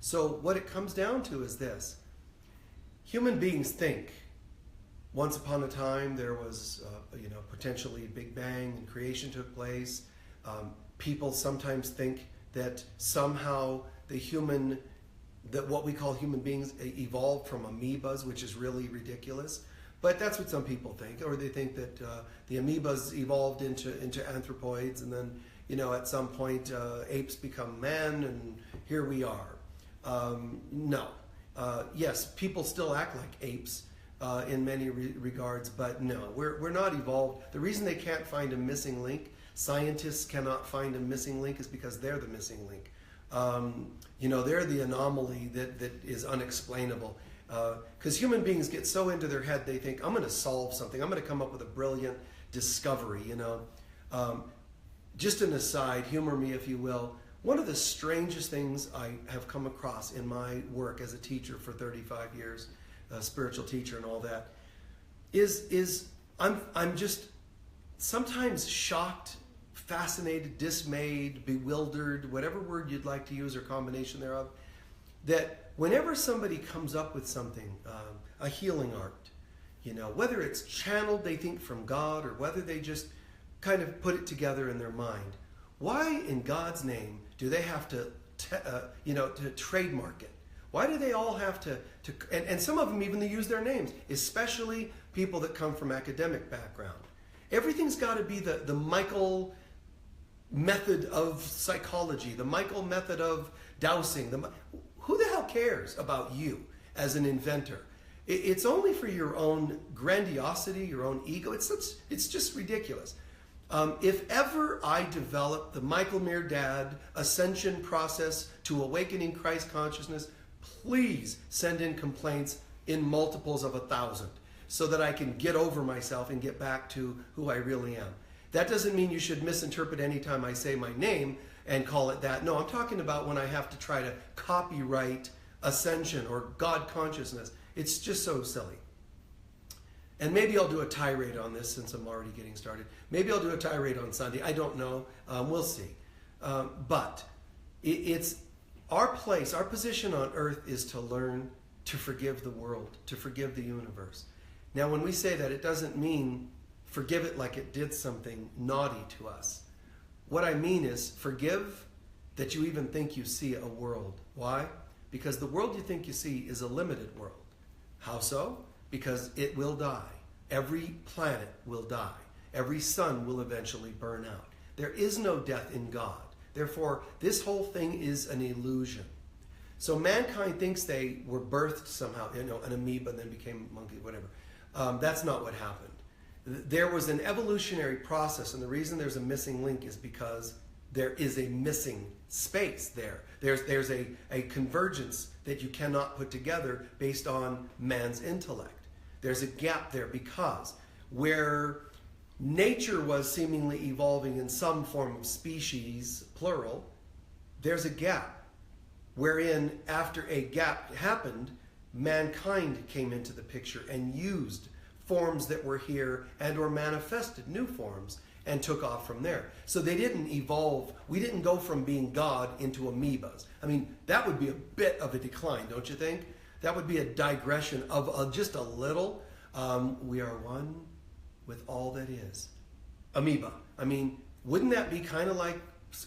So what it comes down to is this. Human beings think. Once upon a time, there was, potentially Big Bang and creation took place. People sometimes think that somehow that what we call human beings evolved from amoebas, which is really ridiculous. But that's what some people think. Or they think that the amoebas evolved into anthropoids, and then, at some point apes become man, and here we are. No. Yes, people still act like apes in many regards, but no, we're not evolved. The reason they can't find a missing link, scientists cannot find a missing link, is because they're the missing link. They're the anomaly that is unexplainable. Because human beings get so into their head, they think, I'm going to solve something. I'm going to come up with a brilliant discovery, Just an aside, humor me if you will. One of the strangest things I have come across in my work as a teacher for 35 years, a spiritual teacher and all that, is I'm just sometimes shocked, fascinated, dismayed, bewildered, whatever word you'd like to use or combination thereof, that whenever somebody comes up with something, a healing art, whether it's channeled, they think, from God, or whether they just kind of put it together in their mind, why in God's name do they have to trademark it? Why do they all have to and some of them even use their names, especially people that come from academic background. Everything's got to be the Michael method of psychology, the Michael method of dowsing. Who the hell cares about you as an inventor? It's only for your own grandiosity, your own ego. It's just ridiculous. If ever I develop the Michael Mirdad ascension process to awakening Christ consciousness, please send in complaints in multiples of 1,000 so that I can get over myself and get back to who I really am. That doesn't mean you should misinterpret any time I say my name and call it that. No, I'm talking about when I have to try to copyright ascension or God consciousness. It's just so silly. And maybe I'll do a tirade on this since I'm already getting started. Maybe I'll do a tirade on Sunday. I don't know. We'll see. But it's our place, our position on earth is to learn to forgive the world, to forgive the universe. Now, when we say that, it doesn't mean forgive it like it did something naughty to us. What I mean is forgive that you even think you see a world. Why? Because the world you think you see is a limited world. How so? Because it will die. Every planet will die. Every sun will eventually burn out. There is no death in God. Therefore, this whole thing is an illusion. So mankind thinks they were birthed somehow, an amoeba and then became a monkey, whatever. That's not what happened. There was an evolutionary process, and the reason there's a missing link is because there is a missing space there. There's a convergence that you cannot put together based on man's intellect. There's a gap there because where nature was seemingly evolving in some form of species, plural, there's a gap wherein after a gap happened, mankind came into the picture and used forms that were here and or manifested new forms and took off from there. So they didn't evolve. We didn't go from being God into amoebas. I mean, that would be a bit of a decline, don't you think? That would be a digression of just a little. We are one with all that is. Amoeba. I mean, wouldn't that be kind of like,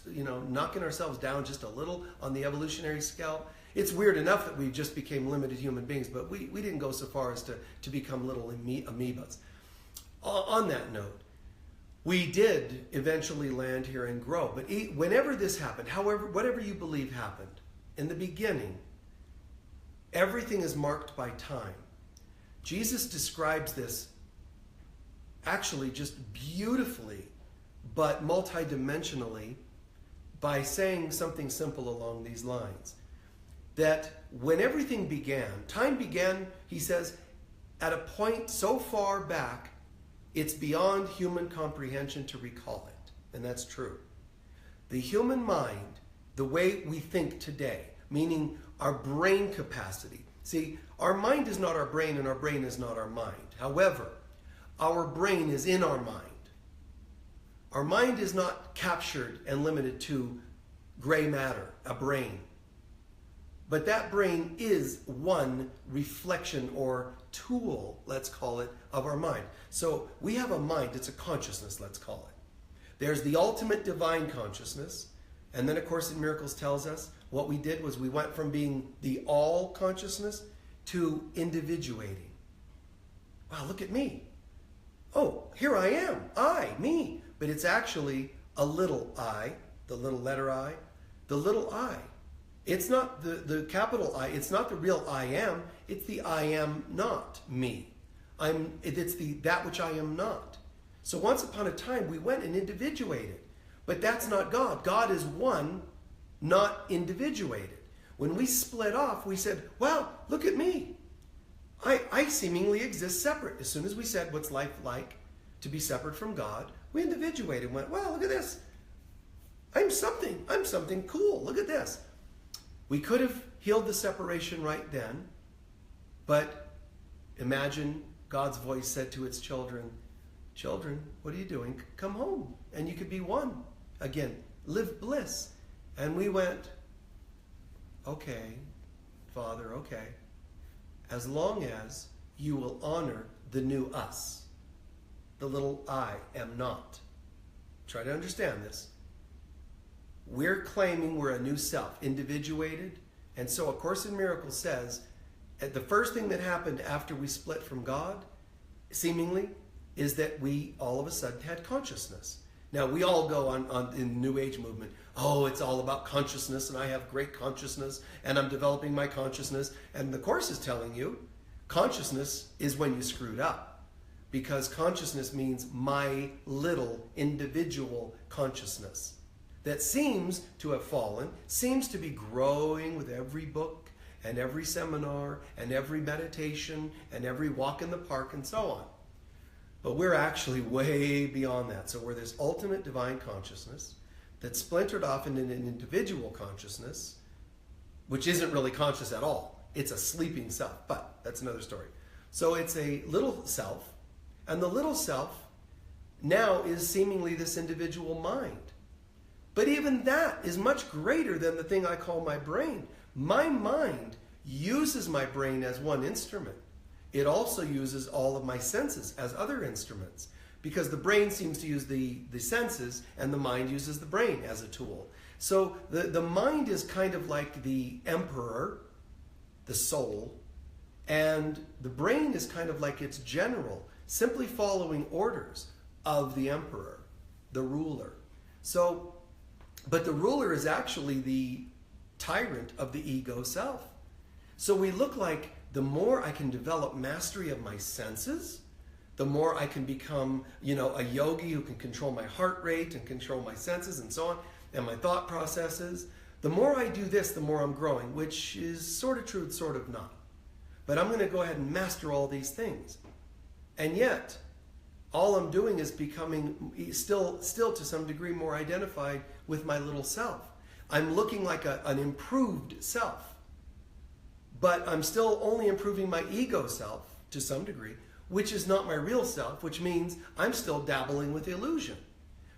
knocking ourselves down just a little on the evolutionary scale? It's weird enough that we just became limited human beings, but we didn't go so far as to become little amoebas. On that note, we did eventually land here and grow. But whenever this happened, however, whatever you believe happened, in the beginning, everything is marked by time. Jesus describes this actually just beautifully, but multidimensionally, by saying something simple along these lines. That when everything began, time began, he says, at a point so far back, it's beyond human comprehension to recall it. And that's true. The human mind, the way we think today, meaning our brain capacity. See, our mind is not our brain and our brain is not our mind. However, our brain is in our mind. Our mind is not captured and limited to gray matter, a brain. But that brain is one reflection or tool, let's call it, of our mind. So we have a mind, it's a consciousness, let's call it. There's the ultimate divine consciousness. And then, of course, in Miracles tells us what we did was we went from being the all consciousness to individuating. Wow, look at me. Oh, here I am, I, me. But it's actually a little I, the little letter I, the little I. It's not the capital I, it's not the real I am, it's the I am not me. It's the that which I am not. So once upon a time we went and individuated. But that's not God. God is one, not individuated. When we split off, we said, wow, look at me. I seemingly exist separate. As soon as we said, what's life like to be separate from God, we individuated and went, wow, look at this. I'm something cool. Look at this. We could have healed the separation right then, but imagine God's voice said to its children, children, what are you doing? Come home and you could be one. Again, live bliss. And we went, okay, Father, okay. As long as you will honor the new us, the little I am not. Try to understand this. We're claiming we're a new self, individuated. And so A Course in Miracles says, the first thing that happened after we split from God, seemingly, is that we all of a sudden had consciousness. Now, we all go on in the New Age movement, oh, it's all about consciousness, and I have great consciousness, and I'm developing my consciousness. And the Course is telling you, consciousness is when you screwed up. Because consciousness means my little individual consciousness that seems to have fallen, seems to be growing with every book, and every seminar, and every meditation, and every walk in the park, and so on. But we're actually way beyond that. So we're this ultimate divine consciousness that's splintered off into an individual consciousness, which isn't really conscious at all. It's a sleeping self, but that's another story. So it's a little self, and the little self now is seemingly this individual mind. But even that is much greater than the thing I call my brain. My mind uses my brain as one instrument. It also uses all of my senses as other instruments, because the brain seems to use the senses and the mind uses the brain as a tool. So the mind is kind of like the emperor, the soul, and the brain is kind of like its general, simply following orders of the emperor, the ruler. So, but the ruler is actually the tyrant of the ego self. So we look like the more I can develop mastery of my senses, the more I can become, a yogi who can control my heart rate and control my senses and so on, and my thought processes. The more I do this, the more I'm growing, which is sort of true, sort of not. But I'm going to go ahead and master all these things. And yet, all I'm doing is becoming still to some degree more identified with my little self. I'm looking like an improved self. But I'm still only improving my ego self to some degree, which is not my real self, which means I'm still dabbling with illusion.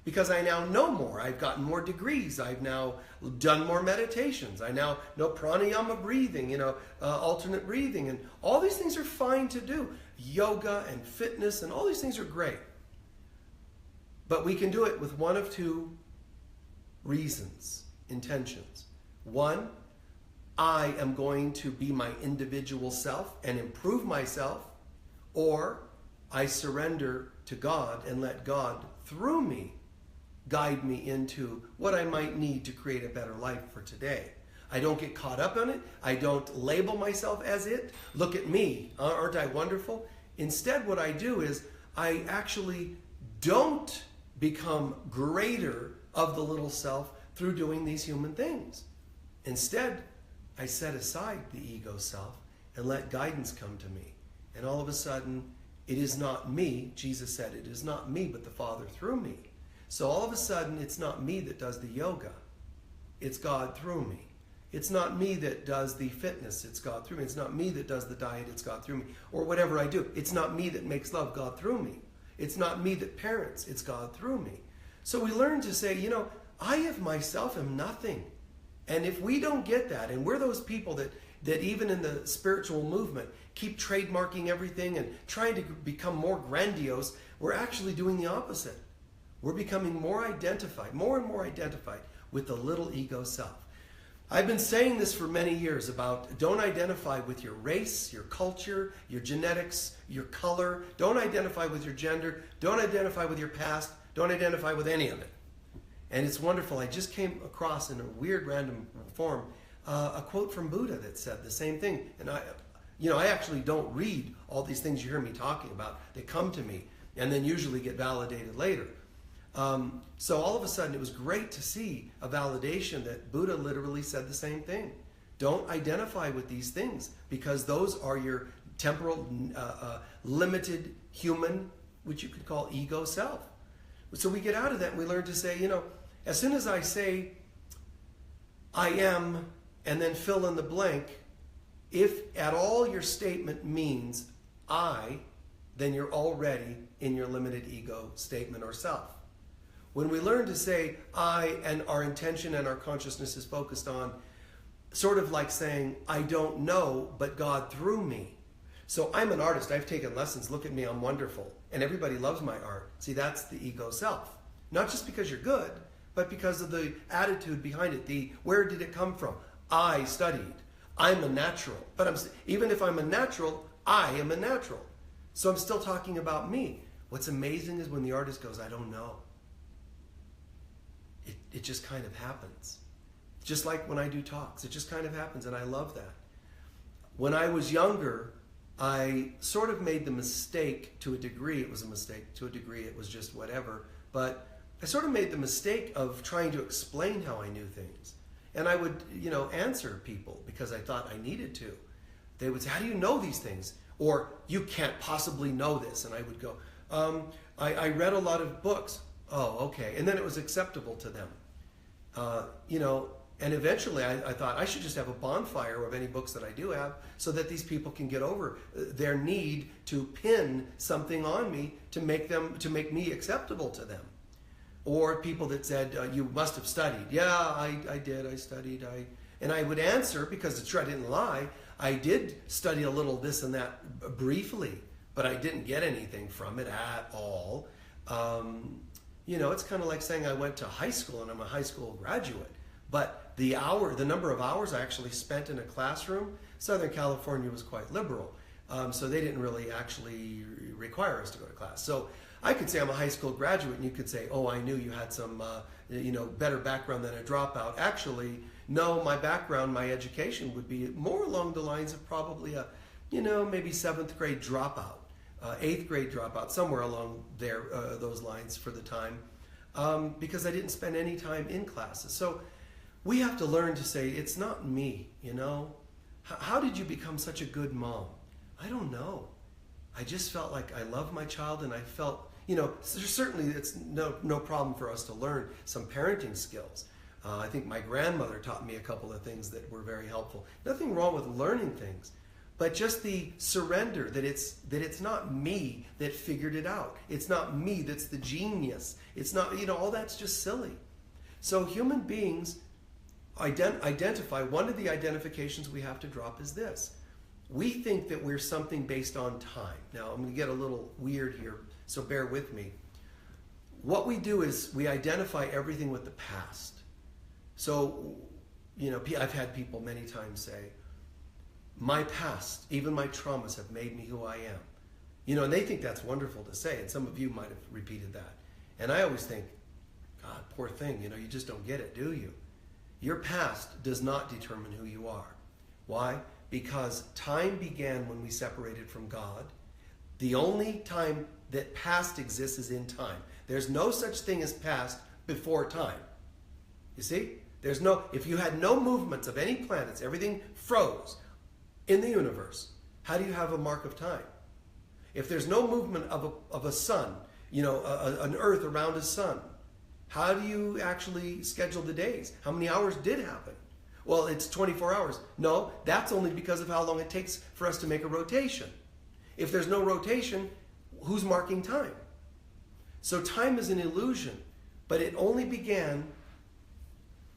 Because I now know more. I've gotten more degrees. I've now done more meditations. I now know pranayama breathing, alternate breathing. And all these things are fine to do. Yoga and fitness and all these things are great. But we can do it with one of two reasons, intentions. One, I am going to be my individual self and improve myself, or I surrender to God and let God, through me, guide me into what I might need to create a better life for today. I don't get caught up on it. I don't label myself as it. Look at me. Aren't I wonderful? Instead, what I do is I actually don't become greater of the little self through doing these human things. Instead, I set aside the ego self and let guidance come to me. And all of a sudden, it is not me. Jesus said, it is not me, but the Father through me. So all of a sudden, it's not me that does the yoga. It's God through me. It's not me that does the fitness. It's God through me. It's not me that does the diet. It's God through me. Or whatever I do. It's not me that makes love. God through me. It's not me that parents. It's God through me. So we learn to say, I of myself am nothing. And if we don't get that, and we're those people that even in the spiritual movement keep trademarking everything and trying to become more grandiose, we're actually doing the opposite. We're becoming more and more identified with the little ego self. I've been saying this for many years about don't identify with your race, your culture, your genetics, your color. Don't identify with your gender. Don't identify with your past. Don't identify with any of it. And it's wonderful. I just came across in a weird random form a quote from Buddha that said the same thing. And I actually don't read all these things you hear me talking about. They come to me and then usually get validated later. So all of a sudden it was great to see a validation that Buddha literally said the same thing. Don't identify with these things because those are your temporal, limited human, which you could call ego self. So we get out of that and we learn to say, as soon as I say I am and then fill in the blank, if at all your statement means I, then you're already in your limited ego statement or self. When we learn to say I and our intention and our consciousness is focused on, sort of like saying, I don't know, but God through me. So I'm an artist. I've taken lessons. Look at me. I'm wonderful. And everybody loves my art. See, that's the ego self. Not just because you're good, but because of the attitude behind it. Where did it come from? I studied. I'm a natural. But even if I'm a natural, I am a natural. So I'm still talking about me. What's amazing is when the artist goes, I don't know. It just kind of happens. Just like when I do talks, it just kind of happens, and I love that. When I was younger, I sort of made the mistake to a degree. It was a mistake to a degree. It was just whatever. But I sort of made the mistake of trying to explain how I knew things. And I would, answer people because I thought I needed to. They would say, how do you know these things? Or, you can't possibly know this. And I would go, I read a lot of books. Oh, okay. And then it was acceptable to them. And eventually I thought I should just have a bonfire of any books that I do have so that these people can get over their need to pin something on me to make me acceptable to them. Or people that said, you must have studied. Yeah, I did. I studied. And I would answer, because it's true, I didn't lie. I did study a little this and that briefly, but I didn't get anything from it at all. It's kind of like saying I went to high school and I'm a high school graduate. But the number of hours I actually spent in a classroom, Southern California was quite liberal. So they didn't really actually require us to go to class. So I could say I'm a high school graduate and you could say, oh, I knew you had some, better background than a dropout. Actually, no, my background, my education would be more along the lines of probably a, maybe 7th grade dropout. 8th grade dropout, somewhere along there, those lines for the time, because I didn't spend any time in classes. So we have to learn to say, it's not me, How did you become such a good mom? I don't know. I just felt like I loved my child, and I felt, certainly it's no problem for us to learn some parenting skills. I think my grandmother taught me a couple of things that were very helpful. Nothing wrong with learning things. But just the surrender that it's not me that figured it out. It's not me that's the genius. It's not, all that's just silly. So human beings identify, one of the identifications we have to drop is this. We think that we're something based on time. Now, I'm going to get a little weird here, so bear with me. What we do is we identify everything with the past. So, I've had people many times say, my past, even my traumas have made me who I am. And they think that's wonderful to say, and some of you might have repeated that. And I always think, God, poor thing, you just don't get it, do you? Your past does not determine who you are. Why? Because time began when we separated from God. The only time that past exists is in time. There's no such thing as past before time. You see? If you had no movements of any planets, everything froze in the universe, how do you have a mark of time? If there's no movement of a sun, an earth around a sun, how do you actually schedule the days? How many hours did happen? Well, it's 24 hours. No, that's only because of how long it takes for us to make a rotation. If there's no rotation, who's marking time? So time is an illusion, but it only began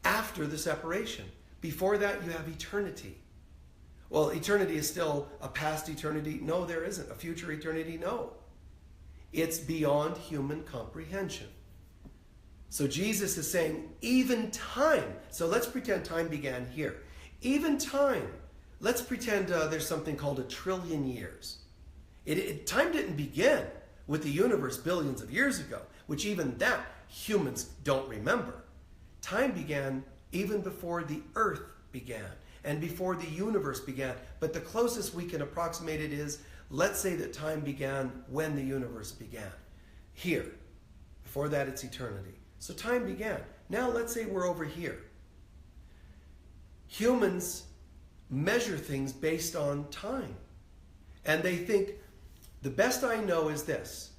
after the separation. Before that, you have eternity. Well, eternity is still a past eternity. No, there isn't. A future eternity? No. It's beyond human comprehension. So Jesus is saying, even time. So let's pretend time began here. Even time. Let's pretend there's something called 1 trillion years. Time didn't begin with the universe billions of years ago, which even that humans don't remember. Time began even before the earth began and before the universe began. But the closest we can approximate it is, let's say that time began when the universe began. Here. Before that, it's eternity. So time began. Now let's say we're over here. Humans measure things based on time. And they think, the best I know is this.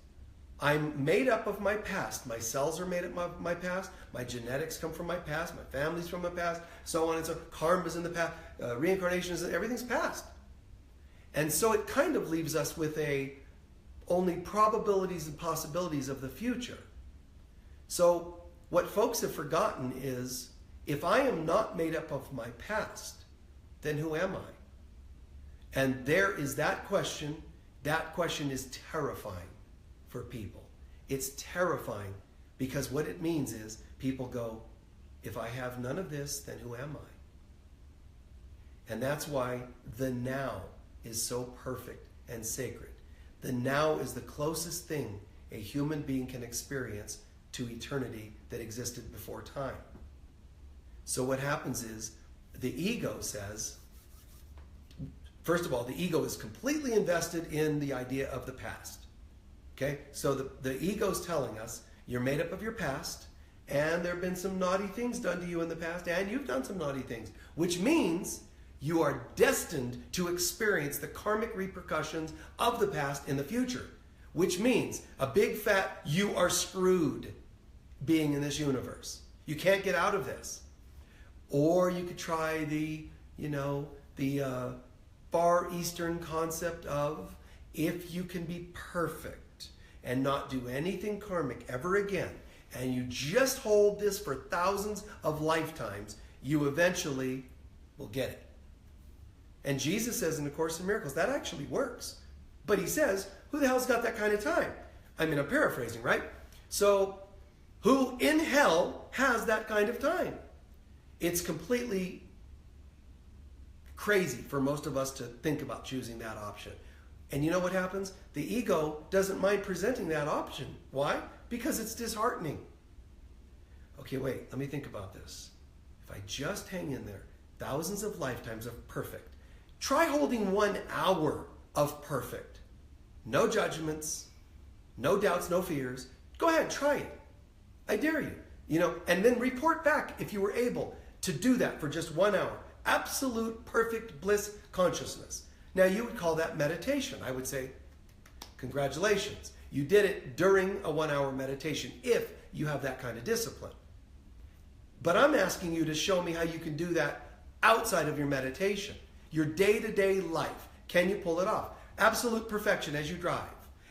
I'm made up of my past. My cells are made up of my past. My genetics come from my past. My family's from my past. So on and so on. Karma's in the past. Reincarnation is everything's past. And so it kind of leaves us with only probabilities and possibilities of the future. So what folks have forgotten is, if I am not made up of my past, then who am I? And there is that question. That question is terrifying for people. It's terrifying because what it means is people go, if I have none of this, then who am I? And that's why the now is so perfect and sacred. The now is the closest thing a human being can experience to eternity that existed before time. So what happens is the ego says, first of all, the ego is completely invested in the idea of the past. Okay? So the ego's telling us you're made up of your past, and there have been some naughty things done to you in the past, and you've done some naughty things, which means you are destined to experience the karmic repercussions of the past in the future, which means a big fat you are screwed being in this universe. You can't get out of this. Or you could try the Far Eastern concept of, if you can be perfect and not do anything karmic ever again, and you just hold this for thousands of lifetimes, you eventually will get it. And Jesus says in the Course in Miracles, that actually works. But he says, who the hell's got that kind of time? I mean, I'm paraphrasing, right? So, who in hell has that kind of time? It's completely crazy for most of us to think about choosing that option. And you know what happens? The ego doesn't mind presenting that option. Why? Because it's disheartening. Okay, wait, let me think about this. If I just hang in there, thousands of lifetimes of perfect. Try holding 1 hour of perfect. No judgments, no doubts, no fears. Go ahead, try it. I dare you. And then report back if you were able to do that for just 1 hour. Absolute perfect bliss consciousness. Now you would call that meditation. I would say, congratulations. You did it during a 1 hour meditation if you have that kind of discipline. But I'm asking you to show me how you can do that outside of your meditation. Your day-to-day life. Can you pull it off? Absolute perfection as you drive.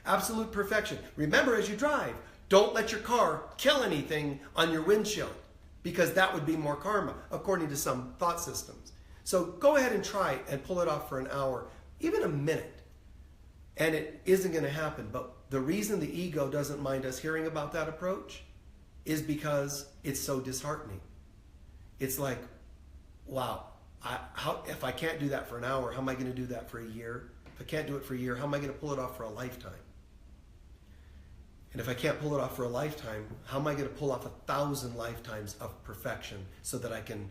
Absolute perfection. Remember, as you drive, don't let your car kill anything on your windshield, because that would be more karma, according to some thought systems. So go ahead and try and pull it off for an hour, even a minute. And it isn't going to happen. But the reason the ego doesn't mind us hearing about that approach is because it's so disheartening. It's like, wow, if I can't do that for an hour, how am I going to do that for a year? If I can't do it for a year, how am I going to pull it off for a lifetime? And if I can't pull it off for a lifetime, how am I going to pull off 1,000 lifetimes of perfection so that I can,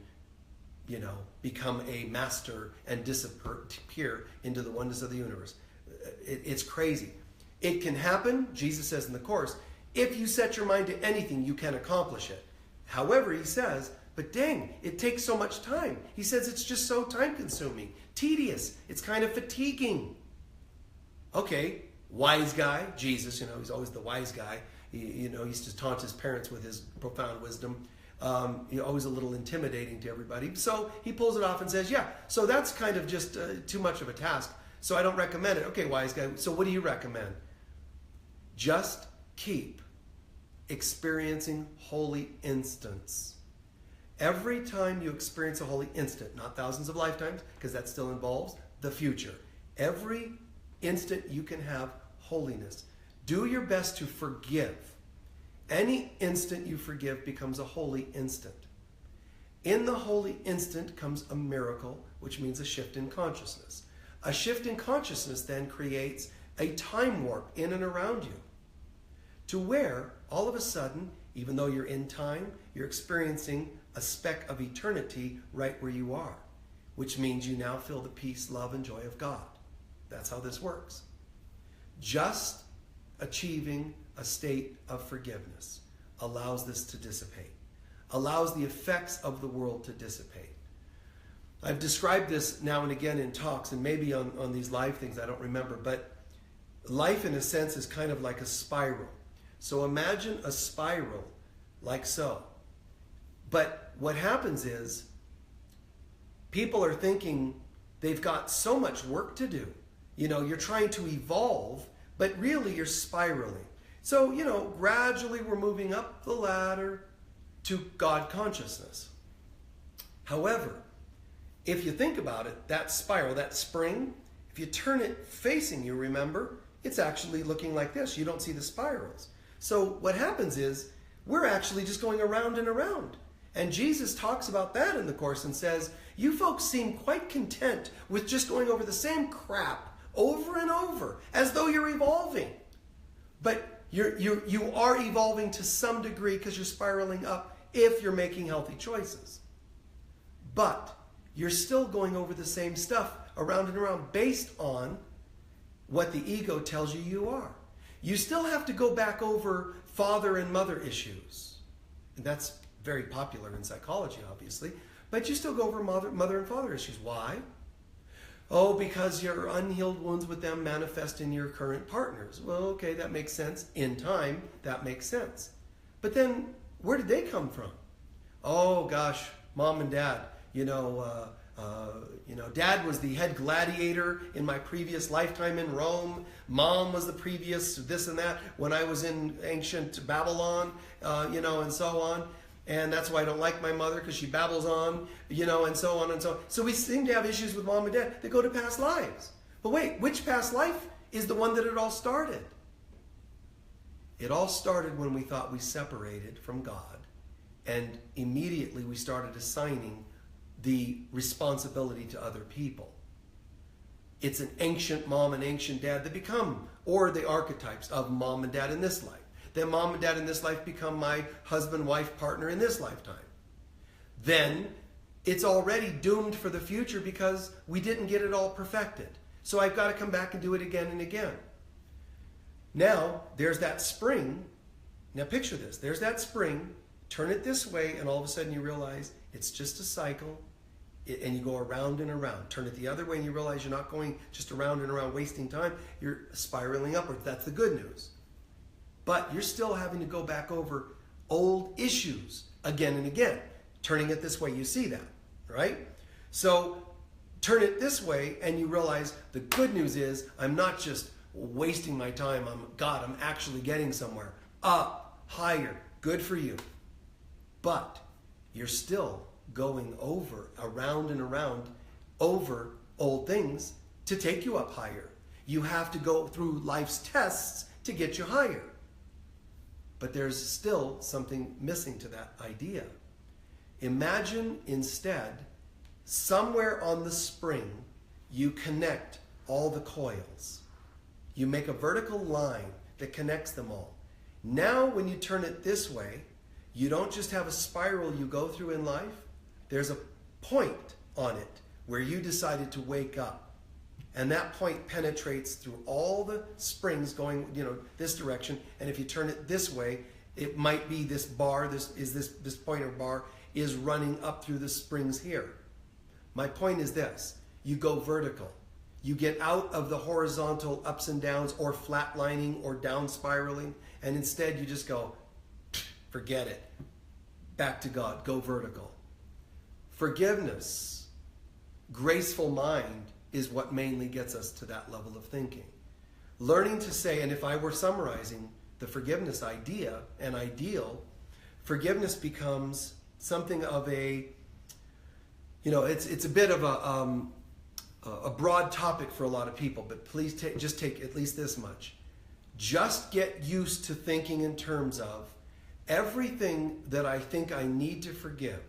become a master and disappear into the oneness of the universe? It's crazy. It can happen, Jesus says in the Course, if you set your mind to anything, you can accomplish it. However, he says, but dang, it takes so much time. He says it's just so time-consuming, tedious. It's kind of fatiguing. Okay, wise guy, Jesus, he's always the wise guy. He used to taunt his parents with his profound wisdom. Always a little intimidating to everybody. So he pulls it off and says, yeah, so that's kind of just too much of a task. So I don't recommend it. Okay, wise guy, so what do you recommend? Just keep experiencing holy instants. Every time you experience a holy instant, not thousands of lifetimes, because that still involves the future. Every instant you can have holiness. Do your best to forgive. Any instant you forgive becomes a holy instant. In the holy instant comes a miracle, which means a shift in consciousness. A shift in consciousness then creates a time warp in and around you, to where all of a sudden, even though you're in time, you're experiencing a speck of eternity right where you are, which means you now feel the peace, love, and joy of God. That's how this works. Just achieving a state of forgiveness allows this to dissipate, allows the effects of the world to dissipate. I've described this now and again in talks, and maybe on these live things, I don't remember, but life in a sense is kind of like a spiral. So imagine a spiral like so. But what happens is people are thinking they've got so much work to do. You're trying to evolve, but really you're spiraling. So, gradually we're moving up the ladder to God consciousness. However, if you think about it, that spiral, that spring, if you turn it facing you, remember, it's actually looking like this. You don't see the spirals. So what happens is we're actually just going around and around. And Jesus talks about that in the Course and says, you folks seem quite content with just going over the same crap over and over, as though you're evolving. But you are evolving to some degree because you're spiraling up if you're making healthy choices. But you're still going over the same stuff around and around based on what the ego tells you you are. You still have to go back over father and mother issues. And that's very popular in psychology, obviously. But you still go over mother and father issues. Why? Oh, because your unhealed wounds with them manifest in your current partners. Well, okay, that makes sense. In time, that makes sense. But then, where did they come from? Oh, gosh, mom and dad. Dad was the head gladiator in my previous lifetime in Rome. Mom was the previous this and that when I was in ancient Babylon, and so on. And that's why I don't like my mother, because she babbles on, and so on and so on. So we seem to have issues with mom and dad that go to past lives. But wait, which past life is the one that it all started? It all started when we thought we separated from God, and immediately we started assigning the responsibility to other people. It's an ancient mom and ancient dad that become, or the archetypes of mom and dad in this life. Then mom and dad in this life become my husband, wife, partner in this lifetime. Then it's already doomed for the future because we didn't get it all perfected. So I've got to come back and do it again and again. Now, there's that spring. Now picture this. There's that spring. Turn it this way, and all of a sudden you realize it's just a cycle, and you go around and around. Turn it the other way, and you realize you're not going just around and around wasting time. You're spiraling upwards. That's the good news. But you're still having to go back over old issues again and again. Turning it this way, you see that, right? So turn it this way, and you realize the good news is I'm not just wasting my time. I'm actually getting somewhere. Up, higher, good for you. But you're still going around and around, over old things to take you up higher. You have to go through life's tests to get you higher. But there's still something missing to that idea. Imagine instead, somewhere on the spring, you connect all the coils. You make a vertical line that connects them all. Now, when you turn it this way, you don't just have a spiral you go through in life. There's a point on it where you decided to wake up. And that point penetrates through all the springs going, this direction. And if you turn it this way, it might be this bar, this point or bar is running up through the springs here. My point is this: you go vertical. You get out of the horizontal ups and downs or flatlining or down spiraling, and instead you just go, forget it. Back to God. Go vertical. Forgiveness, graceful mind, is what mainly gets us to that level of thinking. Learning to say, and if I were summarizing the forgiveness idea and ideal, forgiveness becomes something of a, it's a bit of a broad topic for a lot of people, but please just take at least this much. Just get used to thinking in terms of everything that I think I need to forgive.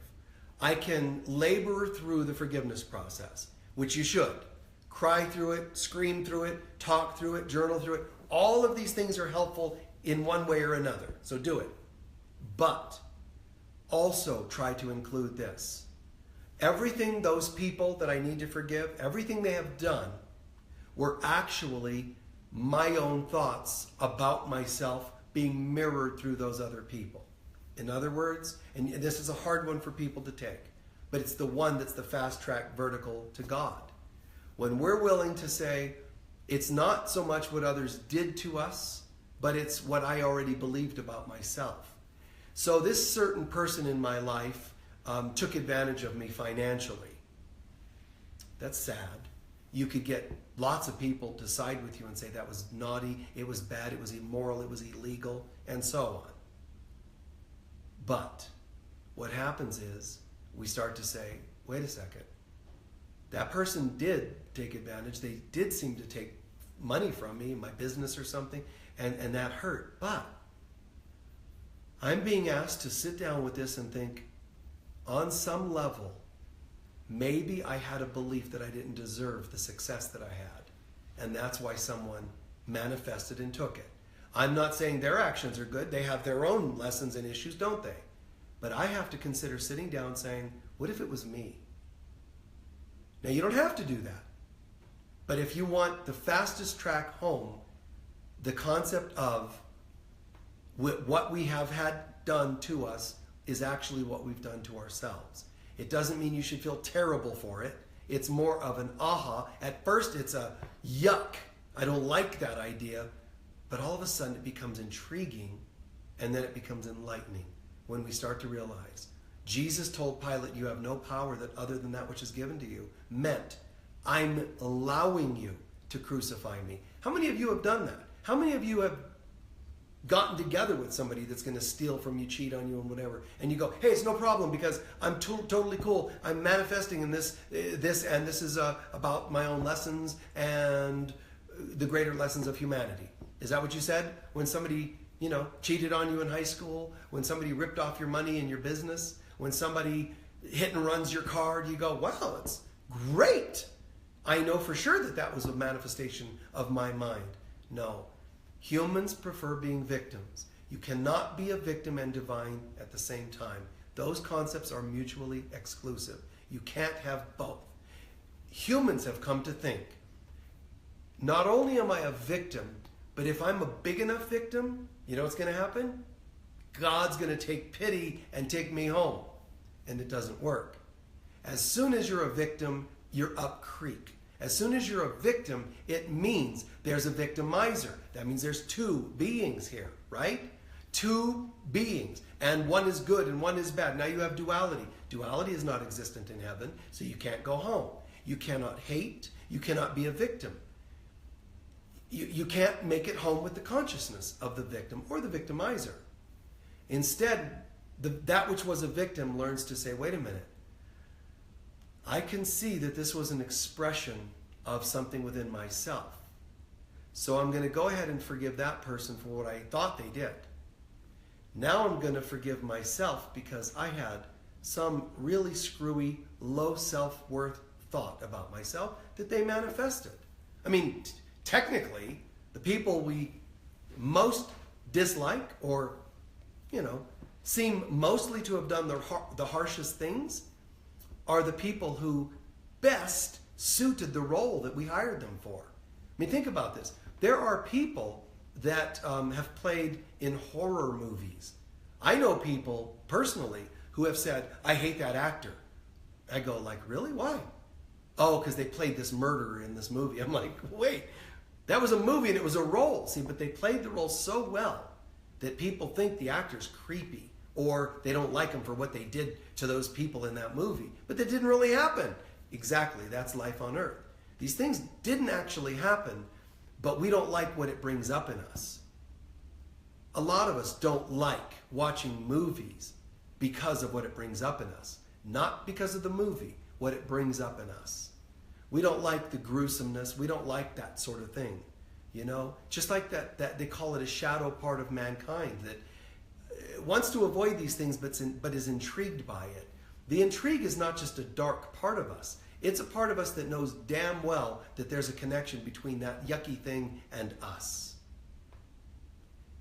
I can labor through the forgiveness process, which you should. Cry through it, scream through it, talk through it, journal through it. All of these things are helpful in one way or another, so do it. But also try to include this. Everything those people that I need to forgive, everything they have done, were actually my own thoughts about myself being mirrored through those other people. In other words, and this is a hard one for people to take, but it's the one that's the fast track vertical to God. When we're willing to say, it's not so much what others did to us, but it's what I already believed about myself. So this certain person in my life took advantage of me financially. That's sad. You could get lots of people to side with you and say that was naughty, it was bad, it was immoral, it was illegal, and so on. But what happens is we start to say, wait a second, that person did take advantage, they did seem to take money from me, my business or something, and that hurt. But I'm being asked to sit down with this and think, on some level, maybe I had a belief that I didn't deserve the success that I had. And that's why someone manifested and took it. I'm not saying their actions are good. They have their own lessons and issues, don't they? But I have to consider sitting down saying, what if it was me? Now, you don't have to do that. But if you want the fastest track home, the concept of what we have had done to us is actually what we've done to ourselves. It doesn't mean you should feel terrible for it. It's more of an aha. At first it's a yuck. I don't like that idea. But all of a sudden it becomes intriguing, and then it becomes enlightening when we start to realize Jesus told Pilate, you have no power that other than that which is given to you, meant I'm allowing you to crucify me. How many of you have done that? How many of you have gotten together with somebody that's going to steal from you, cheat on you, and whatever, and you go, hey, it's no problem because I'm totally cool. I'm manifesting in this, and this is about my own lessons and the greater lessons of humanity. Is that what you said when somebody, cheated on you in high school, when somebody ripped off your money in your business, when somebody hit and runs your car? You go, wow, it's great. I know for sure that was a manifestation of my mind. No. Humans prefer being victims. You cannot be a victim and divine at the same time. Those concepts are mutually exclusive. You can't have both. Humans have come to think, not only am I a victim, but if I'm a big enough victim, you know what's going to happen? God's going to take pity and take me home. And it doesn't work. As soon as you're a victim, you're up creek. As soon as you're a victim, it means there's a victimizer. That means there's two beings here, right? Two beings. And one is good and one is bad. Now you have duality. Duality is not existent in heaven, so you can't go home. You cannot hate. You cannot be a victim. You can't make it home with the consciousness of the victim or the victimizer. Instead, that which was a victim learns to say, wait a minute. I can see that this was an expression of something within myself. So I'm going to go ahead and forgive that person for what I thought they did. Now I'm going to forgive myself because I had some really screwy, low self-worth thought about myself that they manifested. I mean, technically, the people we most dislike or, seem mostly to have done the harshest things are the people who best suited the role that we hired them for. I mean, think about this. There are people that have played in horror movies. I know people personally who have said, I hate that actor. I go, like, really? Why? Oh, because they played this murderer in this movie. I'm like, wait, that was a movie and it was a role. See, but they played the role so well that people think the actor's creepy or they don't like him for what they did to those people in that movie. But that didn't really happen. Exactly, that's life on earth. These things didn't actually happen, but we don't like what it brings up in us. A lot of us don't like watching movies because of what it brings up in us, not because of the movie, what it brings up in us. We don't like the gruesomeness. We don't like that sort of thing, you know? Just like that they call it a shadow part of mankind that wants to avoid these things but is intrigued by it. The intrigue is not just a dark part of us. It's a part of us that knows damn well that there's a connection between that yucky thing and us.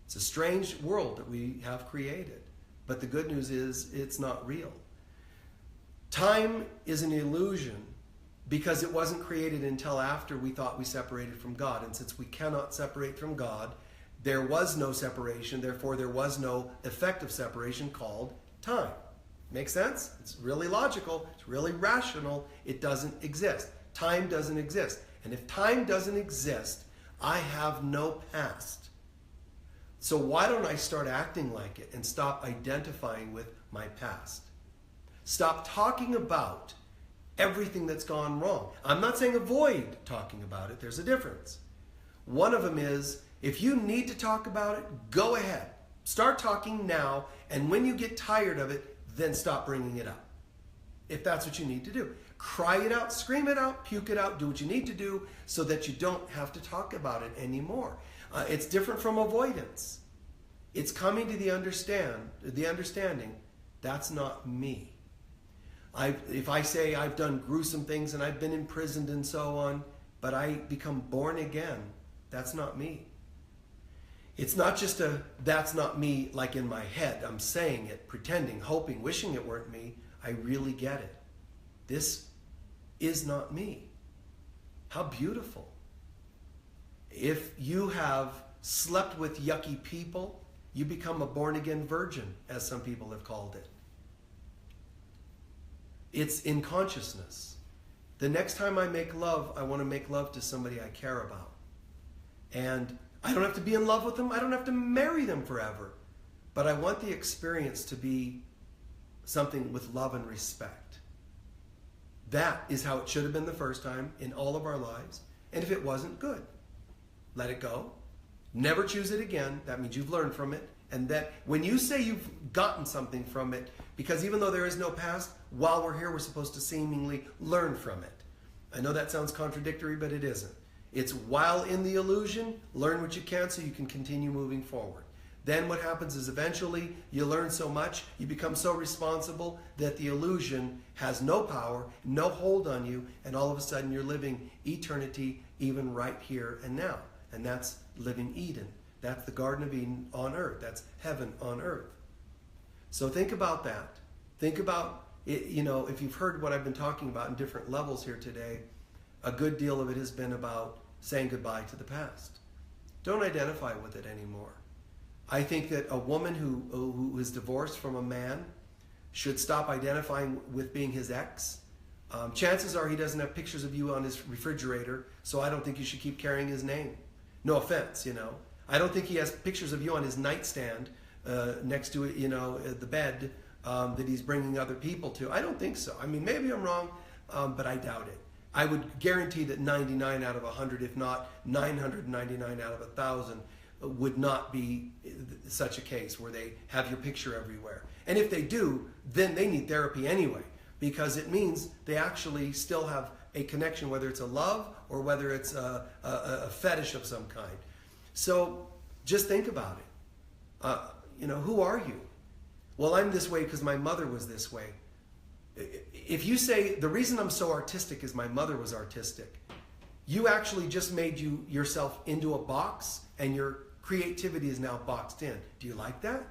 It's a strange world that we have created. But the good news is it's not real. Time is an illusion because it wasn't created until after we thought we separated from God. And since we cannot separate from God, there was no separation. Therefore, there was no effective separation called time. Make sense? It's really logical. It's really rational. It doesn't exist. Time doesn't exist. And if time doesn't exist, I have no past. So why don't I start acting like it and stop identifying with my past? Stop talking about everything that's gone wrong. I'm not saying avoid talking about it. There's a difference. One of them is, if you need to talk about it, go ahead. Start talking now, and when you get tired of it, then stop bringing it up. If that's what you need to do. Cry it out, scream it out, puke it out, do what you need to do so that you don't have to talk about it anymore. It's different from avoidance. It's coming to the understanding, that's not me. If I say I've done gruesome things and I've been imprisoned and so on, but I become born again, that's not me. It's not just that's not me like in my head. I'm saying it, pretending, hoping, wishing it weren't me. I really get it. This is not me. How beautiful. If you have slept with yucky people, you become a born-again virgin, as some people have called it. It's in consciousness. The next time I make love, I want to make love to somebody I care about. And I don't have to be in love with them. I don't have to marry them forever. But I want the experience to be something with love and respect. That is how it should have been the first time in all of our lives. And if it wasn't, good. Let it go. Never choose it again. That means you've learned from it. And that when you say you've gotten something from it, because even though there is no past, while we're here, we're supposed to seemingly learn from it. I know that sounds contradictory, but it isn't. It's while in the illusion, learn what you can so you can continue moving forward. Then what happens is eventually you learn so much, you become so responsible that the illusion has no power, no hold on you, and all of a sudden you're living eternity even right here and now. And that's living Eden. That's the Garden of Eden on earth. That's heaven on earth. So think about that. Think about it, you know, if you've heard what I've been talking about in different levels here today, a good deal of it has been about saying goodbye to the past. Don't identify with it anymore. I think that a woman who is divorced from a man should stop identifying with being his ex. Chances are he doesn't have pictures of you on his refrigerator, so I don't think you should keep carrying his name. No offense, you know. I don't think he has pictures of you on his nightstand next to, you know, the bed that he's bringing other people to. I don't think so. I mean, maybe I'm wrong, but I doubt it. I would guarantee that 99 out of 100, if not 999 out of 1,000, would not be such a case where they have your picture everywhere. And if they do, then they need therapy anyway, because it means they actually still have a connection, whether it's a love or whether it's a fetish of some kind. So just think about it. You know, who are you? Well, I'm this way because my mother was this way. If you say, the reason I'm so artistic is my mother was artistic, you actually just made yourself into a box and your creativity is now boxed in. Do you like that?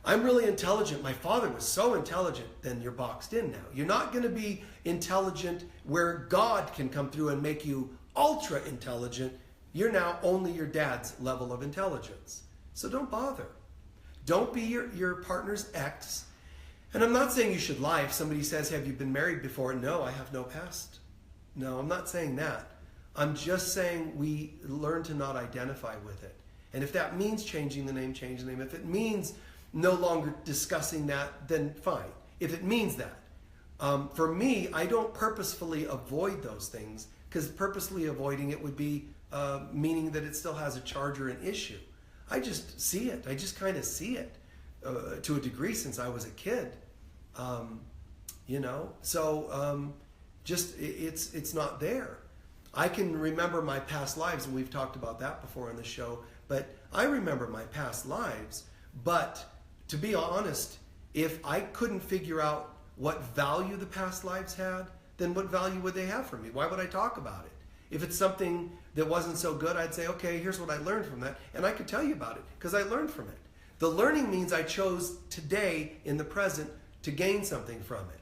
I'm really intelligent. My father was so intelligent, then you're boxed in now. You're not going to be intelligent where God can come through and make you ultra intelligent. You're now only your dad's level of intelligence. So don't bother. Don't be your partner's ex. And I'm not saying you should lie. If somebody says, have you been married before? No, I have no past. No, I'm not saying that. I'm just saying we learn to not identify with it. And if that means changing the name, change the name. If it means no longer discussing that, then fine. If it means that. For me, I don't purposefully avoid those things, because purposely avoiding it would be meaning that it still has a charge or an issue. I just see it. I just kind of see it. to a degree since I was a kid. It's not there. I can remember my past lives, and we've talked about that before on the show, but I remember my past lives. But to be honest, if I couldn't figure out what value the past lives had, then what value would they have for me? Why would I talk about it? If it's something that wasn't so good, I'd say, okay, here's what I learned from that, and I could tell you about it because I learned from it. The learning means I chose today in the present to gain something from it.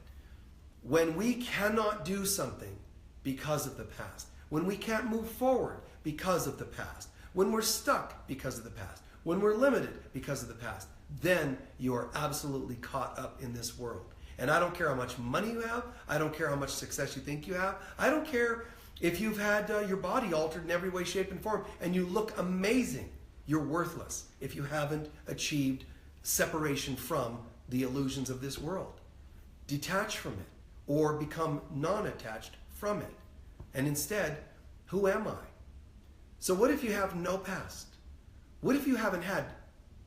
When we cannot do something because of the past, when we can't move forward because of the past, when we're stuck because of the past, when we're limited because of the past, then you are absolutely caught up in this world. And I don't care how much money you have. I don't care how much success you think you have. I don't care if you've had your body altered in every way, shape, and form, and you look amazing. You're worthless if you haven't achieved separation from the illusions of this world. Detach from it or become non-attached from it. And instead, who am I? So what if you have no past? What if you haven't had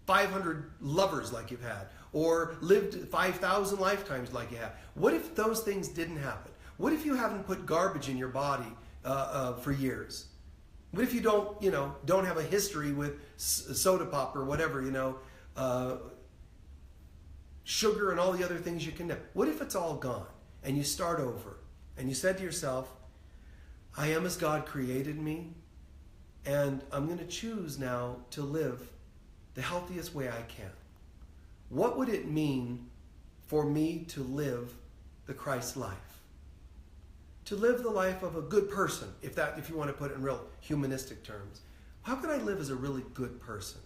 500 lovers like you've had, or lived 5,000 lifetimes like you have? What if those things didn't happen? What if you haven't put garbage in your body for years? What if you don't have a history with soda pop or whatever, sugar and all the other things you can have? What if it's all gone and you start over and you said to yourself, I am as God created me, and I'm going to choose now to live the healthiest way I can? What would it mean for me to live the Christ life? To live the life of a good person, if you want to put it in real humanistic terms. How can I live as a really good person?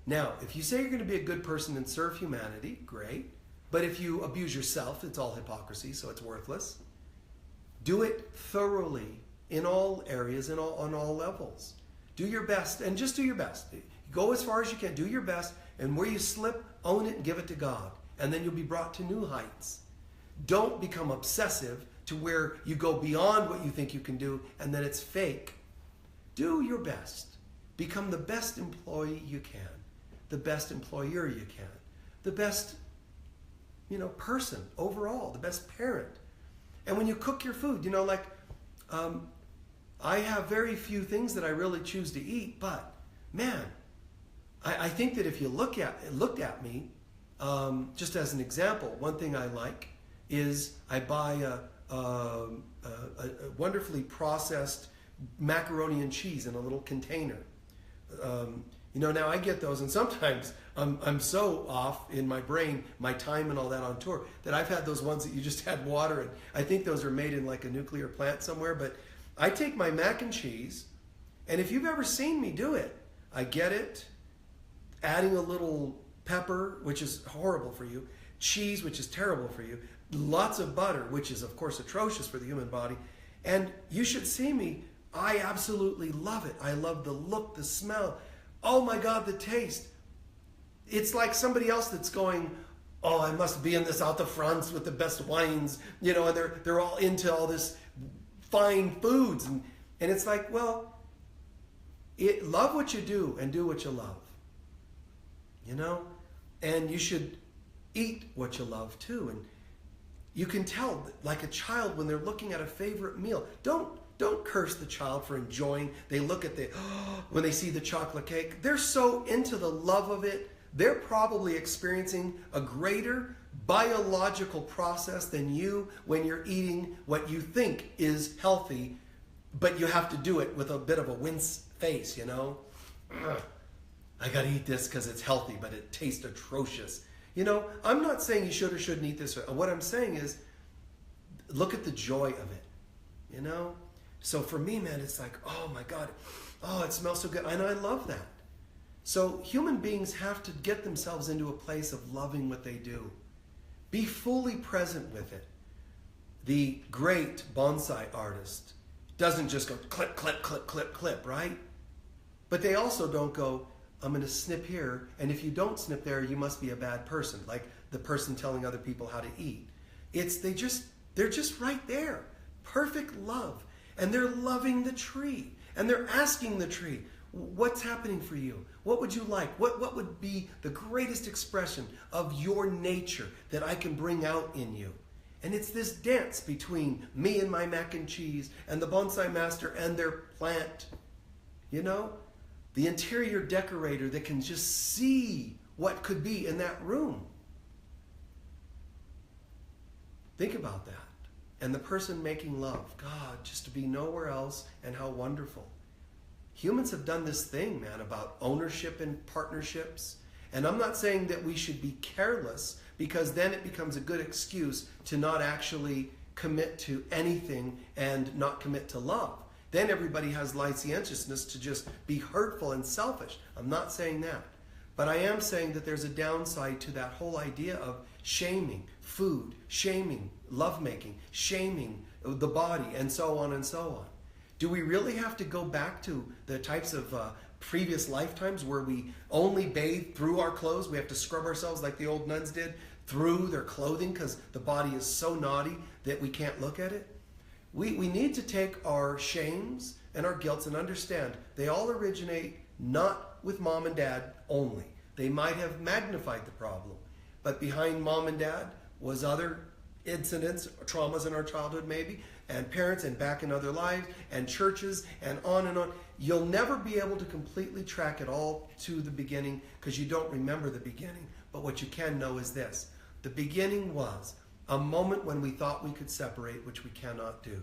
Now, if you say you're going to be a good person and serve humanity, great. But if you abuse yourself, it's all hypocrisy, so it's worthless. Do it thoroughly in all areas and on all levels. Do your best, and just do your best. Go as far as you can. Do your best, and where you slip, own it and give it to God. And then you'll be brought to new heights. Don't become obsessive to where you go beyond what you think you can do, and then it's fake. Do your best. Become the best employee you can, the best employer you can, the best person overall, the best parent. And when you cook your food, I have very few things that I really choose to eat, but man, I think that if you looked at me, just as an example, one thing I like is I buy a wonderfully processed macaroni and cheese in a little container. Now I get those, and sometimes I'm so off in my brain, my time and all that on tour, that I've had those ones that you just add water in. I think those are made in like a nuclear plant somewhere, but I take my mac and cheese, and if you've ever seen me do it, I get it, adding a little pepper, which is horrible for you, cheese, which is terrible for you, lots of butter, which is of course atrocious for the human body, and you should see me. I absolutely love it. I love the look, the smell. Oh my God, the taste. It's like somebody else that's going, oh, I must be in this out the fronts with the best wines, and they're all into all this fine foods. And it's like, well, love what you do and do what you love. And you should eat what you love too. And you can tell, like a child, when they're looking at a favorite meal. Don't curse the child for enjoying. They look at when they see the chocolate cake. They're so into the love of it. They're probably experiencing a greater biological process than you when you're eating what you think is healthy, but you have to do it with a bit of a wince face, I gotta eat this because it's healthy, but it tastes atrocious. I'm not saying you should or shouldn't eat this. What I'm saying is, look at the joy of it, So for me, man, it's like, oh my God, oh, it smells so good. And I love that. So human beings have to get themselves into a place of loving what they do. Be fully present with it. The great bonsai artist doesn't just go clip, clip, clip, clip, clip, right? But they also don't go, I'm going to snip here, and if you don't snip there, you must be a bad person, like the person telling other people how to eat. They're just right there. Perfect love. And they're loving the tree. And they're asking the tree, What's happening for you? What would you like? What would be the greatest expression of your nature that I can bring out in you? And it's this dance between me and my mac and cheese and the bonsai master and their plant. You know? The interior decorator that can just see what could be in that room. Think about that. And the person making love. God, just to be nowhere else, and how wonderful. Humans have done this thing, man, about ownership and partnerships. And I'm not saying that we should be careless, because then it becomes a good excuse to not actually commit to anything and not commit to love. Then everybody has licentiousness to just be hurtful and selfish. I'm not saying that. But I am saying that there's a downside to that whole idea of shaming food, shaming lovemaking, shaming the body, and so on and so on. Do we really have to go back to the types of previous lifetimes where we only bathe through our clothes? We have to scrub ourselves like the old nuns did through their clothing because the body is so naughty that we can't look at it? We need to take our shames and our guilts and understand they all originate not with mom and dad only. They might have magnified the problem, but behind mom and dad was other incidents, traumas in our childhood maybe, and parents and back in other lives, and churches, and on and on. You'll never be able to completely track it all to the beginning because you don't remember the beginning. But what you can know is this. The beginning was a moment when we thought we could separate, which we cannot do.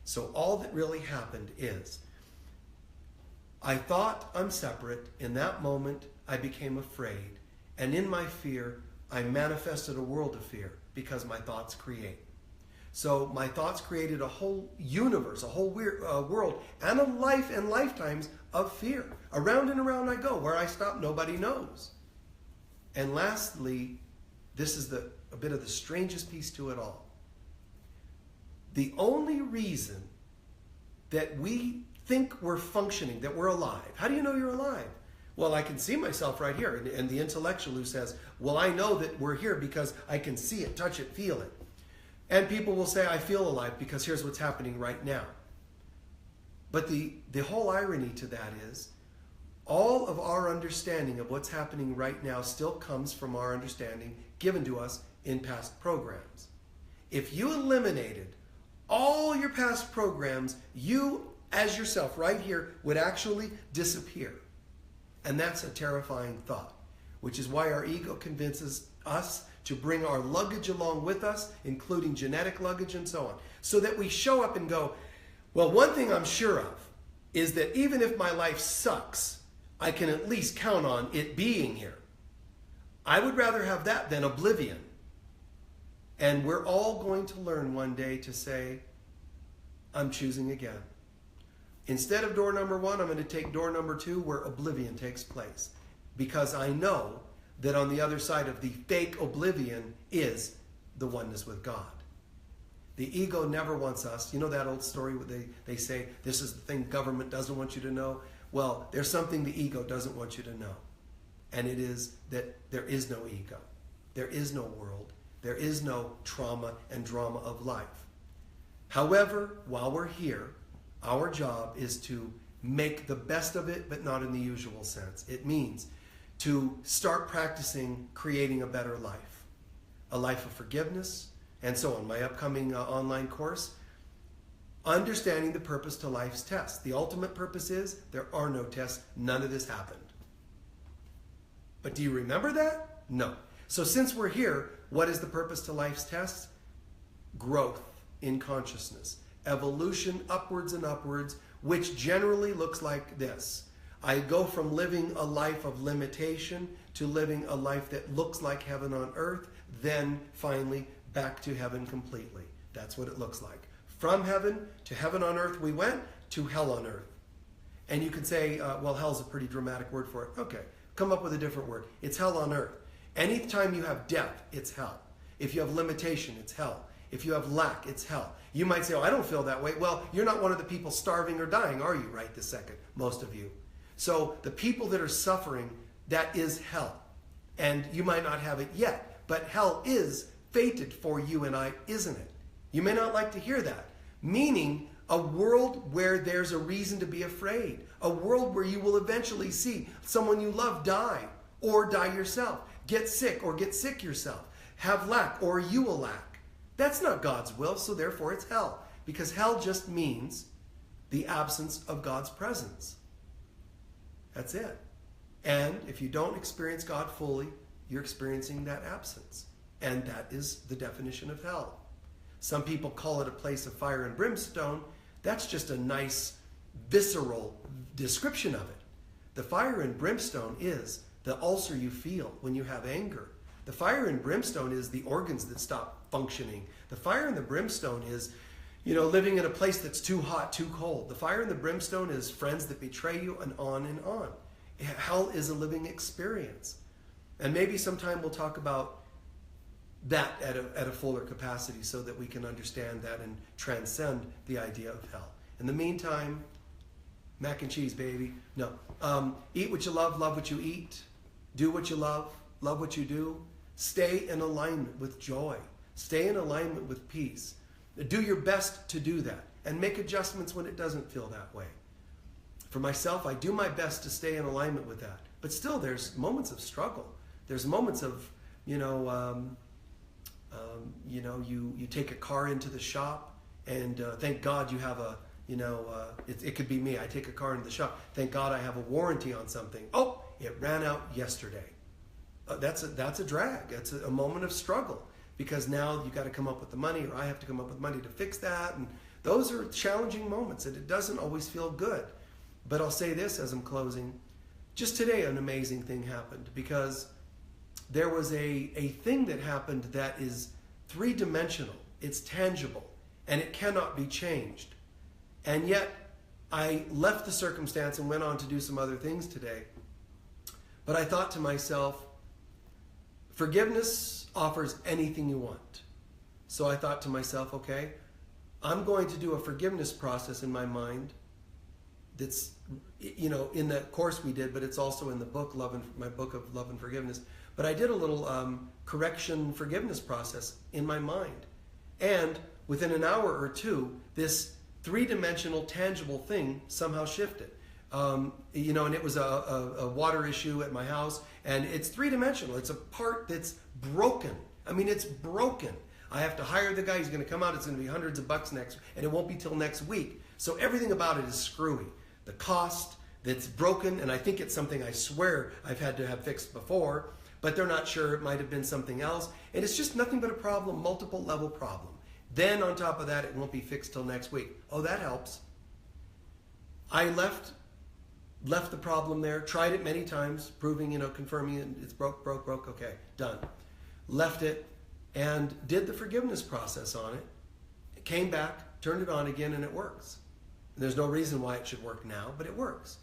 So all that really happened is, I thought I'm separate. In that moment, I became afraid. And in my fear, I manifested a world of fear because my thoughts create. So my thoughts created a whole universe, a whole world, and a life and lifetimes of fear. Around and around I go. Where I stop, nobody knows. And lastly, this is a bit of the strangest piece to it all. The only reason that we think we're functioning, that we're alive. How do you know you're alive? Well, I can see myself right here. And the intellectual who says, well, I know that we're here because I can see it, touch it, feel it. And people will say, I feel alive because here's what's happening right now. But the whole irony to that is, all of our understanding of what's happening right now still comes from our understanding given to us in past programs. If you eliminated all your past programs, you as yourself right here would actually disappear. And that's a terrifying thought, which is why our ego convinces us to bring our luggage along with us, including genetic luggage and so on, so that we show up and go, well, one thing I'm sure of is that even if my life sucks, I can at least count on it being here. I would rather have that than oblivion. And we're all going to learn one day to say, I'm choosing again. Instead of door number 1, I'm going to take door number 2 where oblivion takes place. Because I know that on the other side of the fake oblivion is the oneness with God. The ego never wants us. You know that old story where they say, this is the thing government doesn't want you to know? Well, there's something the ego doesn't want you to know. And it is that there is no ego. There is no world. There is no trauma and drama of life. However, while we're here, our job is to make the best of it, but not in the usual sense. It means to start practicing creating a better life. A life of forgiveness, and so on. My upcoming online course, Understanding the Purpose to Life's Test. The ultimate purpose is there are no tests. None of this happened. But do you remember that? No. So since we're here, what is the purpose to life's test? Growth in consciousness. Evolution upwards and upwards, which generally looks like this. I go from living a life of limitation to living a life that looks like heaven on earth, then finally back to heaven completely. That's what it looks like. From heaven to heaven on earth we went, to hell on earth. And you could say, well, hell's a pretty dramatic word for it. Okay, come up with a different word. It's hell on earth. Anytime you have death, it's hell. If you have limitation, it's hell. If you have lack, it's hell. You might say, oh, I don't feel that way. Well, you're not one of the people starving or dying, are you, right this second? Most of you. So the people that are suffering, that is hell. And you might not have it yet, but hell is fated for you and I, isn't it? You may not like to hear that. Meaning, A world where there's a reason to be afraid. A world where you will eventually see someone you love die or die yourself. Get sick or get sick yourself. Have lack or you will lack. That's not God's will, so therefore it's hell. Because hell just means the absence of God's presence. That's it. And if you don't experience God fully, you're experiencing that absence. And that is the definition of hell. Some people call it a place of fire and brimstone. That's just a nice, visceral description of it. The fire and brimstone is the ulcer you feel when you have anger. The fire and brimstone is the organs that stop functioning. The fire and the brimstone is, living in a place that's too hot, too cold. The fire and the brimstone is friends that betray you, and on and on. Hell is a living experience. And maybe sometime we'll talk about that at a fuller capacity so that we can understand that and transcend the idea of hell. In the meantime, mac and cheese, baby. No. Eat what you love what you eat. Do what you love what you do. Stay in alignment with joy. Stay in alignment with peace. Do your best to do that and make adjustments when it doesn't feel that way. For myself, I do my best to stay in alignment with that. But still, there's moments of struggle. There's moments of, you take a car into the shop, and thank God you have a, it could be me. I take a car into the shop. Thank God I have a warranty on something. Oh, it ran out yesterday. That's a drag. That's a moment of struggle, because now you got to come up with the money, or I have to come up with money to fix that. And those are challenging moments, and it doesn't always feel good. But I'll say this as I'm closing. Just today, an amazing thing happened, because there was a thing that happened that is three-dimensional. It's tangible, and it cannot be changed. And yet, I left the circumstance and went on to do some other things today. But I thought to myself, forgiveness offers anything you want. So I thought to myself, okay, I'm going to do a forgiveness process in my mind that's, in the course we did, but it's also in the book, my book of Love and Forgiveness. But I did a little correction forgiveness process in my mind. And within an hour or two, this three-dimensional, tangible thing somehow shifted. And it was a water issue at my house, and it's three-dimensional. It's a part that's broken. I mean, it's broken. I have to hire the guy. He's going to come out. It's going to be hundreds of bucks next, and it won't be till next week. So everything about it is screwy. The cost that's broken, and I think it's something I swear I've had to have fixed before, but they're not sure. It might have been something else. And it's just nothing but a problem, multiple level problem. Then on top of that, it won't be fixed till next week. Oh, that helps. I left the problem there, tried it many times, proving, confirming it's broke, okay, done. Left it and did the forgiveness process on it. It came back, turned it on again, and it works. And there's no reason why it should work now, but it works.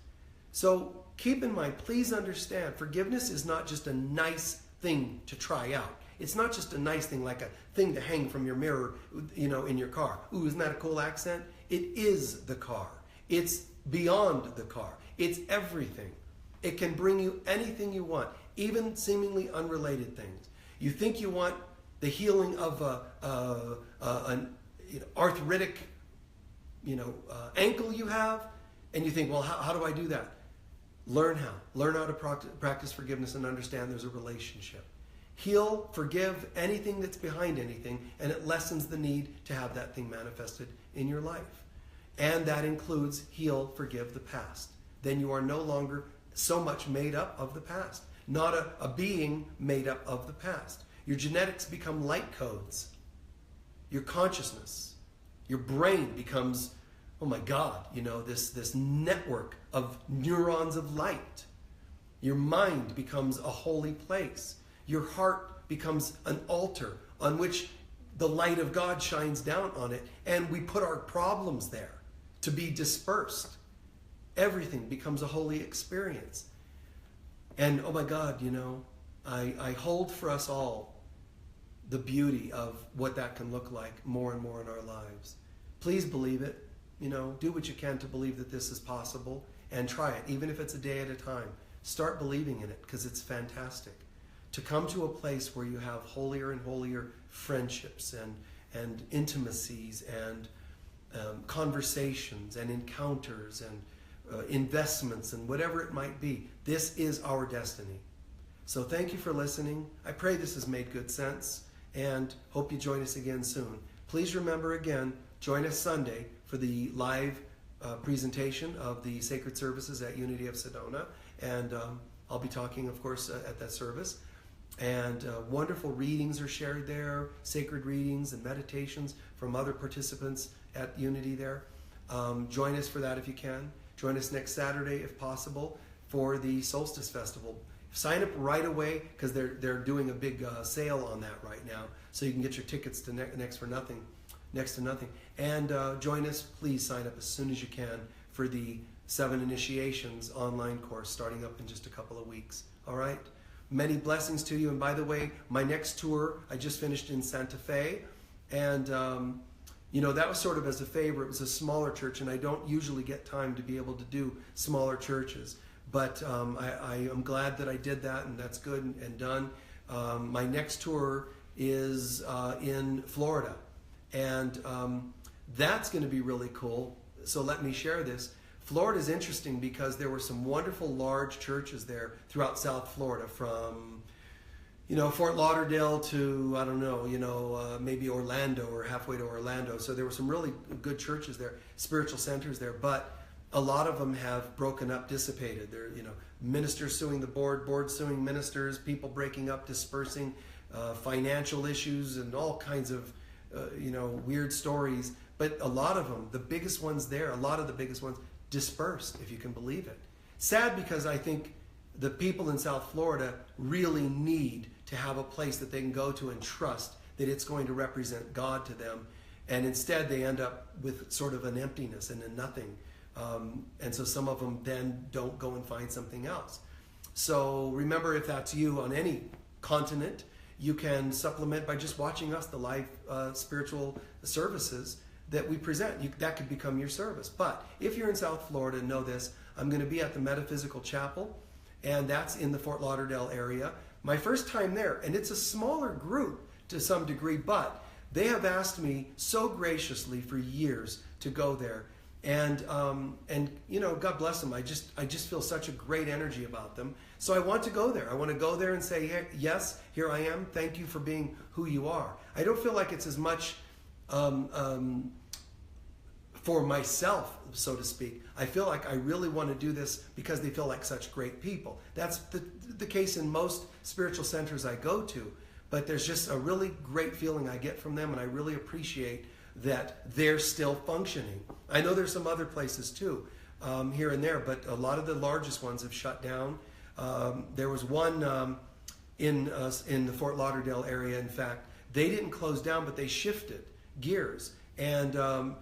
So keep in mind, please understand, forgiveness is not just a nice thing to try out. It's not just a nice thing, like a thing to hang from your mirror, in your car. Ooh, isn't that a cool accent? It is the car. It's beyond the car. It's everything. It can bring you anything you want, even seemingly unrelated things. You think you want the healing of an arthritic, ankle you have, and you think, well, how do I do that? Learn how. Learn how to practice forgiveness and understand there's a relationship. Heal, forgive anything that's behind anything, and it lessens the need to have that thing manifested in your life. And that includes heal, forgive the past. Then you are no longer so much made up of the past. Not a being made up of the past. Your genetics become light codes. Your consciousness, your brain becomes, oh my God, this network of neurons of light. Your mind becomes a holy place. Your heart becomes an altar on which the light of God shines down on it, and we put our problems there to be dispersed. Everything becomes a holy experience. And oh my God, I hold for us all the beauty of what that can look like more and more in our lives. Please believe it. Do what you can to believe that this is possible, and try it, even if it's a day at a time. Start believing in it, because it's fantastic. To come to a place where you have holier and holier friendships and intimacies and conversations and encounters and investments and whatever it might be. This is our destiny. So thank you for listening. I pray this has made good sense, and hope you join us again soon. Please remember again, join us Sunday for the live presentation of the sacred services at Unity of Sedona, and I'll be talking, of course, at that service. And wonderful readings are shared there, sacred readings and meditations from other participants at Unity there. Join us for that if you can. Join us next Saturday, if possible, for the Solstice Festival. Sign up right away, because they're doing a big sale on that right now, so you can get your tickets to next to nothing. And join us. Please sign up as soon as you can for the 7 Initiations online course starting up in just a couple of weeks. All right. Many blessings to you. And by the way, my next tour, I just finished in Santa Fe. And, that was sort of as a favor. It was a smaller church, and I don't usually get time to be able to do smaller churches. But I am glad that I did that, and that's good and done. My next tour is in Florida. And that's going to be really cool. So let me share this. Florida is interesting because there were some wonderful large churches there throughout South Florida, from Fort Lauderdale to, I don't know, maybe Orlando or halfway to Orlando. So there were some really good churches there, spiritual centers there, but a lot of them have broken up, dissipated. They're, ministers suing the board suing ministers, people breaking up, dispersing, financial issues, and all kinds of, weird stories. But a lot of them, the biggest ones there, a lot of the biggest ones dispersed, if you can believe it. Sad, because I think the people in South Florida really need to have a place that they can go to and trust that it's going to represent God to them. And instead they end up with sort of an emptiness and a nothing. And so some of them then don't go and find something else. So remember, if that's you on any continent, you can supplement by just watching us, the live spiritual services that we present. That could become your service. But if you're in South Florida, know this: I'm going to be at the Metaphysical Chapel, and that's in the Fort Lauderdale area. My first time there, and it's a smaller group to some degree, but they have asked me so graciously for years to go there. And God bless them. I just feel such a great energy about them. So I want to go there. I want to go there and say, hey, yes, here I am. Thank you for being who you are. I don't feel like it's as much for myself, so to speak. I feel like I really want to do this because they feel like such great people. That's the case in most spiritual centers I go to. But there's just a really great feeling I get from them, and I really appreciate that they're still functioning. I know there's some other places too, here and there, but a lot of the largest ones have shut down. There was one in the Fort Lauderdale area, in fact. They didn't close down, but they shifted gears. And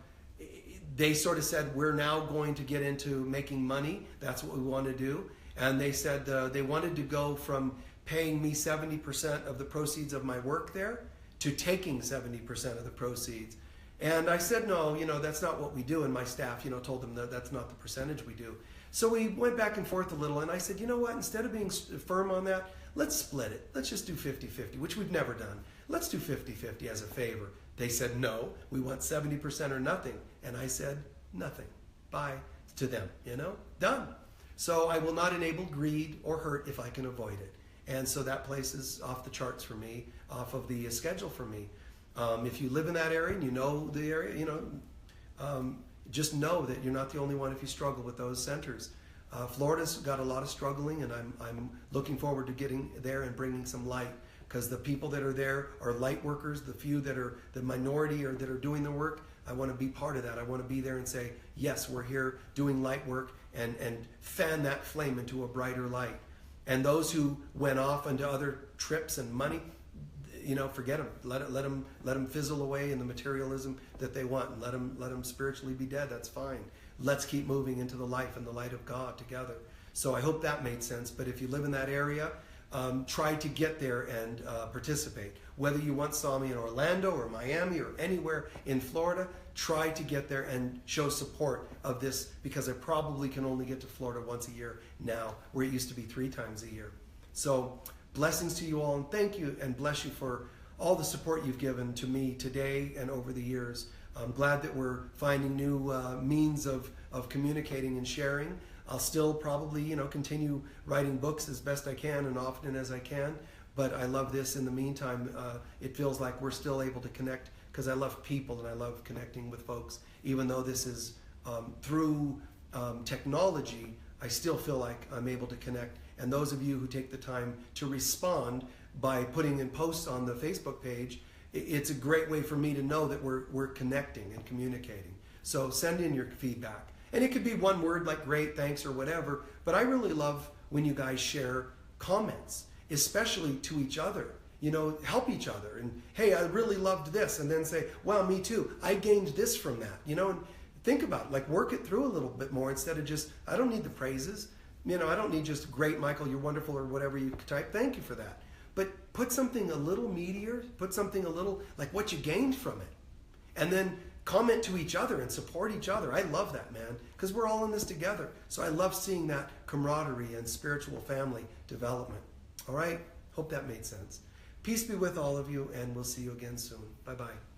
they sort of said, we're now going to get into making money. That's what we want to do. And they said they wanted to go from paying me 70% of the proceeds of my work there to taking 70% of the proceeds. And I said, no, that's not what we do. And my staff, told them that that's not the percentage we do. So we went back and forth a little, and I said, you know what, instead of being firm on that, let's split it. Let's just do 50-50, which we've never done. Let's do 50-50 as a favor. They said, no, we want 70% or nothing. And I said, nothing. Bye to them, done. So I will not enable greed or hurt if I can avoid it. And so that place is off the charts for me, off of the schedule for me. If you live in that area and you know the area, just know that you're not the only one if you struggle with those centers. Florida's got a lot of struggling, and I'm looking forward to getting there and bringing some light, because the people that are there are light workers. The few that are the minority or that are doing the work, I want to be part of that. I want to be there and say, yes, we're here doing light work, and fan that flame into a brighter light. And those who went off into other trips and money, forget them. Let them fizzle away in the materialism that they want, and let them spiritually be dead. That's fine. Let's keep moving into the life and the light of God together. So I hope that made sense. But if you live in that area, try to get there and participate. Whether you once saw me in Orlando or Miami or anywhere in Florida, try to get there and show support of this, because I probably can only get to Florida once a year now, where it used to be 3 times a year. So blessings to you all, and thank you and bless you for all the support you've given to me today and over the years. I'm glad that we're finding new means of communicating and sharing. I'll still probably, continue writing books as best I can and often as I can. But I love this. In the meantime, it feels like we're still able to connect because I love people and I love connecting with folks. Even though this is through technology, I still feel like I'm able to connect. And those of you who take the time to respond by putting in posts on the Facebook page, it's a great way for me to know that we're connecting and communicating. So send in your feedback. And it could be one word like great, thanks, or whatever. But I really love when you guys share comments, especially to each other. Help each other. And hey, I really loved this. And then say, well, me too. I gained this from that. And think about it. Like, work it through a little bit more instead of just, I don't need the praises. I don't need just great, Michael, you're wonderful, or whatever you type. Thank you for that. But put something a little meatier, put something a little like what you gained from it. And then comment to each other and support each other. I love that, man, because we're all in this together. So I love seeing that camaraderie and spiritual family development. All right? Hope that made sense. Peace be with all of you, and we'll see you again soon. Bye-bye.